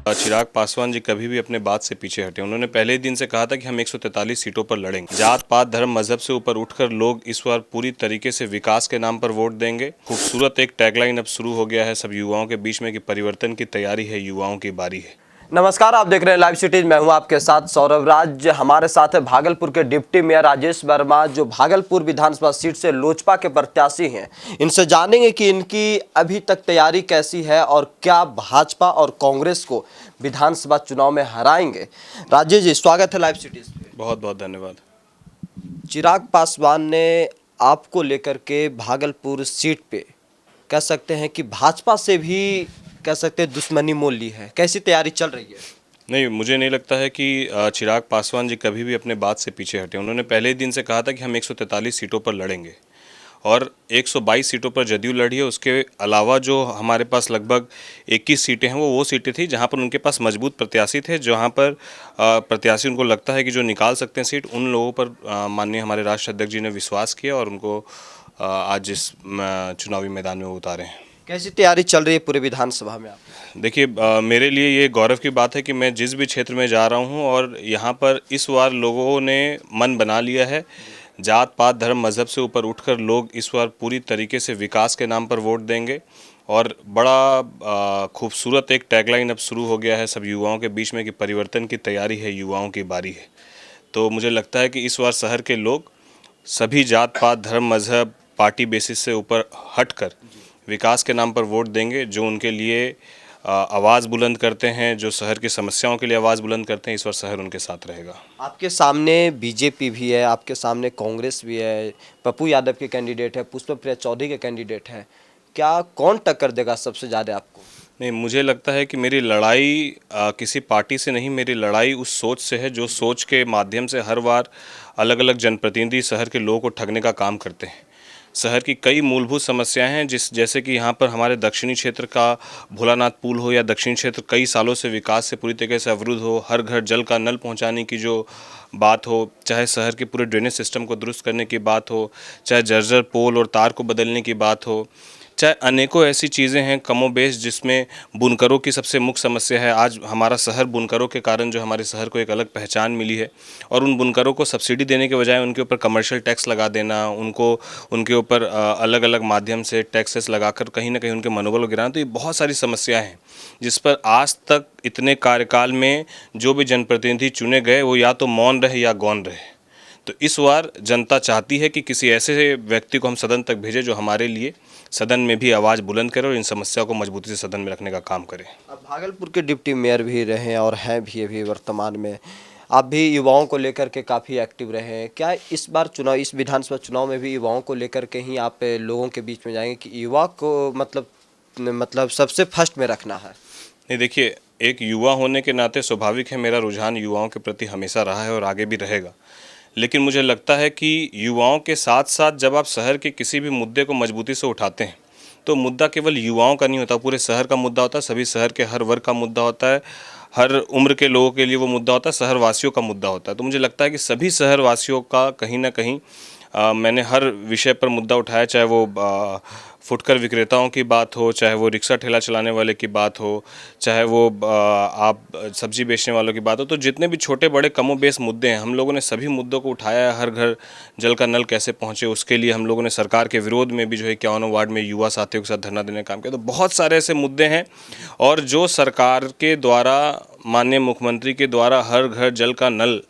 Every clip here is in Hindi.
चिराग पासवान जी कभी भी अपने बात से पीछे हटे। उन्होंने पहले ही दिन से कहा था कि हम 143 सीटों पर लड़ेंगे। जात पात धर्म मजहब से ऊपर उठकर लोग इस बार पूरी तरीके से विकास के नाम पर वोट देंगे। खूबसूरत एक टैगलाइन अब शुरू हो गया है सब युवाओं के बीच में कि परिवर्तन की तैयारी है, युवाओं की बारी है। नमस्कार, आप देख रहे हैं लाइव सिटीज। मैं हूं आपके साथ सौरभ राज। हमारे साथ है भागलपुर के डिप्टी मेयर राजेश वर्मा, जो भागलपुर विधानसभा सीट से लोजपा के प्रत्याशी हैं। इनसे जानेंगे कि इनकी अभी तक तैयारी कैसी है और क्या भाजपा और कांग्रेस को विधानसभा चुनाव में हराएंगे। राजेश जी, स्वागत है लाइव सिटीज पे। बहुत बहुत धन्यवाद। चिराग पासवान ने आपको लेकर के भागलपुर सीट पे कह सकते हैं कि भाजपा से भी कह सकते हैं दुश्मनी मोल ली है। कैसी तैयारी चल रही है? नहीं, मुझे नहीं लगता है कि चिराग पासवान जी कभी भी अपने बात से पीछे हटे। उन्होंने पहले ही दिन से कहा था कि हम 143 सीटों पर लड़ेंगे और 122 सीटों पर जदयू लड़ी है। उसके अलावा जो हमारे पास लगभग 21 सीटें हैं वो सीटें थी जहां पर उनके पास मजबूत प्रत्याशी थे, जहां पर प्रत्याशी उनको लगता है कि जो निकाल सकते हैं सीट, उन लोगों पर माननीय हमारे राष्ट्रीय अध्यक्ष जी ने विश्वास किया और उनको आज इस चुनावी मैदान में उतारे हैं। कैसी तैयारी चल रही है पूरे विधानसभा में आप? देखिए, मेरे लिए ये गौरव की बात है कि मैं जिस भी क्षेत्र में जा रहा हूँ और यहाँ पर इस बार लोगों ने मन बना लिया है। जात पात धर्म मजहब से ऊपर उठकर लोग इस बार पूरी तरीके से विकास के नाम पर वोट देंगे और बड़ा खूबसूरत एक टैगलाइन अब शुरू हो गया है सब युवाओं के बीच में कि परिवर्तन की तैयारी है, युवाओं की बारी है। तो मुझे लगता है कि इस बार शहर के लोग सभी जात पात धर्म मजहब पार्टी बेसिस से ऊपर हटकर विकास के नाम पर वोट देंगे। जो उनके लिए आवाज़ बुलंद करते हैं, जो शहर की समस्याओं के लिए आवाज़ बुलंद करते हैं, इस बार शहर उनके साथ रहेगा। आपके सामने बीजेपी भी है, आपके सामने कांग्रेस भी है, पप्पू यादव के कैंडिडेट है, पुष्पप्रिया चौधरी के कैंडिडेट है। क्या कौन टक्कर देगा सबसे ज़्यादा आपको? नहीं, मुझे लगता है कि मेरी लड़ाई किसी पार्टी से नहीं, मेरी लड़ाई उस सोच से है जो सोच के माध्यम से हर बार अलग अलग जनप्रतिनिधि शहर के लोगों को ठगने का काम करते हैं। शहर की कई मूलभूत समस्याएं हैं जैसे कि यहाँ पर हमारे दक्षिणी क्षेत्र का भोलानाथ पुल हो या दक्षिणी क्षेत्र कई सालों से विकास से पूरी तरीके से अवरुद्ध हो, हर घर जल का नल पहुँचाने की जो बात हो, चाहे शहर के पूरे ड्रेनेज सिस्टम को दुरुस्त करने की बात हो, चाहे जर्जर पोल और तार को बदलने की बात हो, चाहे अनेकों ऐसी चीज़ें हैं कमोबेश जिसमें बुनकरों की सबसे मुख्य समस्या है। आज हमारा शहर बुनकरों के कारण जो हमारे शहर को एक अलग पहचान मिली है और उन बुनकरों को सब्सिडी देने के बजाय उनके ऊपर कमर्शियल टैक्स लगा देना, उनके ऊपर अलग अलग माध्यम से टैक्सेस लगाकर कहीं ना कहीं उनके मनोबल को गिराना, तो ये बहुत सारी समस्याएं हैं जिस पर आज तक इतने कार्यकाल में जो भी जनप्रतिनिधि चुने गए वो या तो मौन रहे या गौन रहे। तो इस बार जनता चाहती है कि किसी ऐसे व्यक्ति को हम सदन तक भेजें जो हमारे लिए सदन में भी आवाज़ बुलंद करे और इन समस्याओं को मजबूती से सदन में रखने का काम करे। आप भागलपुर के डिप्टी मेयर भी रहे हैं और हैं भी अभी वर्तमान में। आप भी युवाओं को लेकर के काफ़ी एक्टिव रहे हैं। क्या इस बार चुनाव, इस विधानसभा चुनाव में भी युवाओं को लेकर के ही आप लोगों के बीच में जाएंगे कि युवा को मतलब सबसे फर्स्ट में रखना है? नहीं, देखिए, एक युवा होने के नाते स्वाभाविक है मेरा रुझान युवाओं के प्रति हमेशा रहा है और आगे भी रहेगा। लेकिन मुझे लगता है कि युवाओं के साथ साथ जब आप शहर के किसी भी मुद्दे को मजबूती से उठाते हैं तो मुद्दा केवल युवाओं का नहीं होता, पूरे शहर का मुद्दा होता है, सभी शहर के हर वर्ग का मुद्दा होता है, हर उम्र के लोगों के लिए वो मुद्दा होता है, शहरवासियों का मुद्दा होता है। तो मुझे लगता है कि सभी शहरवासियों का कहीं ना कहीं मैंने हर विषय पर मुद्दा उठाया, चाहे वो फुटकर विक्रेताओं की बात हो, चाहे वो रिक्शा ठेला चलाने वाले की बात हो, चाहे वो आप सब्जी बेचने वालों की बात हो। तो जितने भी छोटे बड़े कमोबेश मुद्दे हैं, हम लोगों ने सभी मुद्दों को उठाया है। हर घर जल का नल कैसे पहुंचे उसके लिए हम लोगों ने सरकार के विरोध में भी जो है 51 वार्ड में युवा साथियों के साथ धरना देने का काम किया। तो बहुत सारे ऐसे मुद्दे हैं और जो सरकार के द्वारा, माननीय मुख्यमंत्री के द्वारा हर घर जल का नल,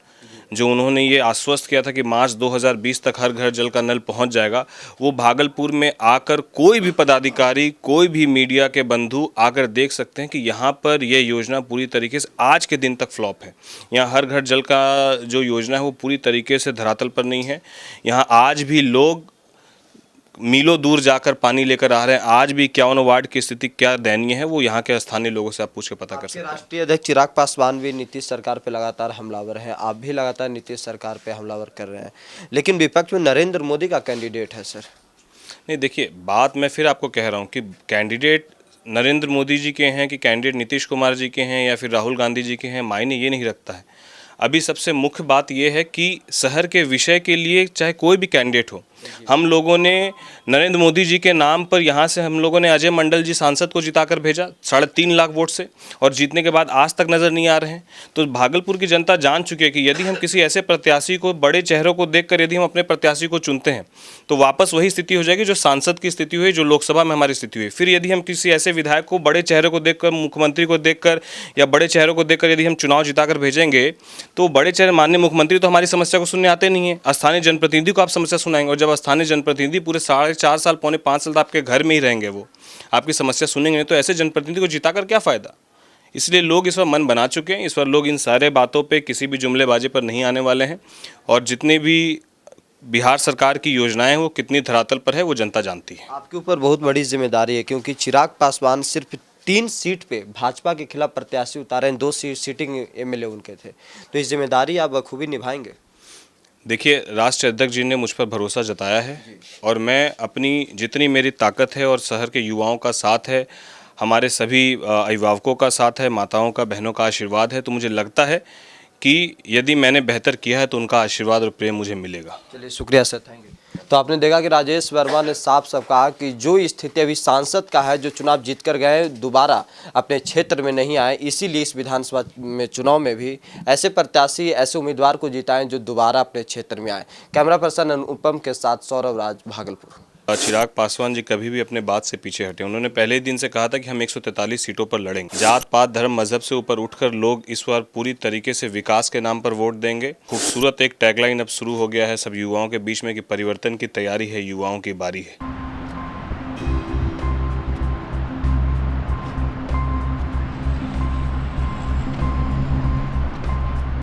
जो उन्होंने ये आश्वस्त किया था कि मार्च 2020 तक हर घर जल का नल पहुंच जाएगा, वो भागलपुर में आकर कोई भी पदाधिकारी, कोई भी मीडिया के बंधु आकर देख सकते हैं कि यहाँ पर ये योजना पूरी तरीके से आज के दिन तक फ्लॉप है। यहाँ हर घर जल का जो योजना है वो पूरी तरीके से धरातल पर नहीं है। यहाँ आज भी लोग मीलों दूर जाकर पानी लेकर आ रहे हैं। आज भी 51 वार्ड की स्थिति क्या दयनीय है वो यहाँ के स्थानीय लोगों से आप पूछ के पता कर सकते हैं। राष्ट्रीय अध्यक्ष चिराग पासवान भी नीतीश सरकार पे लगातार हमलावर हैं, आप भी लगातार नीतीश सरकार पे हमलावर कर रहे हैं, लेकिन विपक्ष में नरेंद्र मोदी का कैंडिडेट है सर। नहीं, देखिए, बात मैं फिर आपको कह रहा हूँ कि कैंडिडेट नरेंद्र मोदी जी के हैं कि कैंडिडेट नीतीश कुमार जी के हैं या फिर राहुल गांधी जी के हैं, मायने ये नहीं रखता है। अभी सबसे मुख्य बात यह है कि शहर के विषय के लिए चाहे कोई भी कैंडिडेट हो, हम लोगों ने नरेंद्र मोदी जी के नाम पर यहाँ से हम लोगों ने अजय मंडल जी सांसद को जिताकर भेजा 3.5 लाख वोट से, और जीतने के बाद आज तक नज़र नहीं आ रहे हैं। तो भागलपुर की जनता जान चुकी है कि यदि हम किसी ऐसे प्रत्याशी को, बड़े चेहरों को देखकर यदि हम अपने प्रत्याशी को चुनते हैं तो वापस वही स्थिति हो जाएगी जो सांसद की स्थिति हुई, जो लोकसभा में हमारी स्थिति हुई। फिर यदि हम किसी ऐसे विधायक को, बड़े चेहरे को देखकर, मुख्यमंत्री को देखकर या बड़े चेहरों को देखकर यदि हम चुनाव जिताकर भेजेंगे तो बड़े चेहरे, माननीय मुख्यमंत्री तो हमारी समस्या को सुनने आते नहीं है, स्थानीय जनप्रतिनिधि को आप समस्या सुनाएंगे, और जब स्थानीय जनप्रतिनिधि पूरे 4.5 साल, 4.25 साल आपके घर में ही रहेंगे, वो आपकी समस्या सुनेंगे, तो ऐसे जनप्रतिनिधि को जिताकर क्या फ़ायदा। इसलिए लोग इस बार मन बना चुके हैं, इस बार लोग इन सारे बातों पे, किसी भी जुमलेबाजी पर नहीं आने वाले हैं, और जितनी भी बिहार सरकार की योजनाएं हैं वो कितनी धरातल पर है वो जनता जानती है। आपके ऊपर बहुत बड़ी जिम्मेदारी है, क्योंकि चिराग पासवान सिर्फ 3 सीट पे भाजपा के खिलाफ प्रत्याशी उतारे हैं, 2 सीटिंग एमएलए उनके थे, तो इस जिम्मेदारी आप बखूबी निभाएंगे। देखिए, राष्ट्रीय अध्यक्ष जी ने मुझ पर भरोसा जताया है, और मैं अपनी जितनी मेरी ताकत है और शहर के युवाओं का साथ है, हमारे सभी अभिभावकों का साथ है, माताओं का, बहनों का आशीर्वाद है, तो मुझे लगता है कि यदि मैंने बेहतर किया है तो उनका आशीर्वाद और प्रेम मुझे मिलेगा। चलिए, शुक्रिया सर, थैंक यू। तो आपने देखा कि राजेश वर्मा ने साफ साफ कहा कि जो स्थिति अभी सांसद का है, जो चुनाव जीत कर गए, दोबारा अपने क्षेत्र में नहीं आए, इसीलिए इस विधानसभा में चुनाव में भी ऐसे प्रत्याशी, ऐसे उम्मीदवार को जिताएं जो दोबारा अपने क्षेत्र में आए। कैमरा पर्सन अनुपम के साथ सौरभ राज, भागलपुर। चिराग पासवान जी कभी भी अपने बात से पीछे हटे। उन्होंने पहले ही दिन से कहा था कि हम 143 सीटों पर लड़ेंगे। जात पात, धर्म, मजहब से ऊपर उठकर लोग इस बार पूरी तरीके से विकास के नाम पर वोट देंगे। खूबसूरत एक टैगलाइन अब शुरू हो गया है सब युवाओं के बीच में कि परिवर्तन की तैयारी है, युवाओं की बारी है।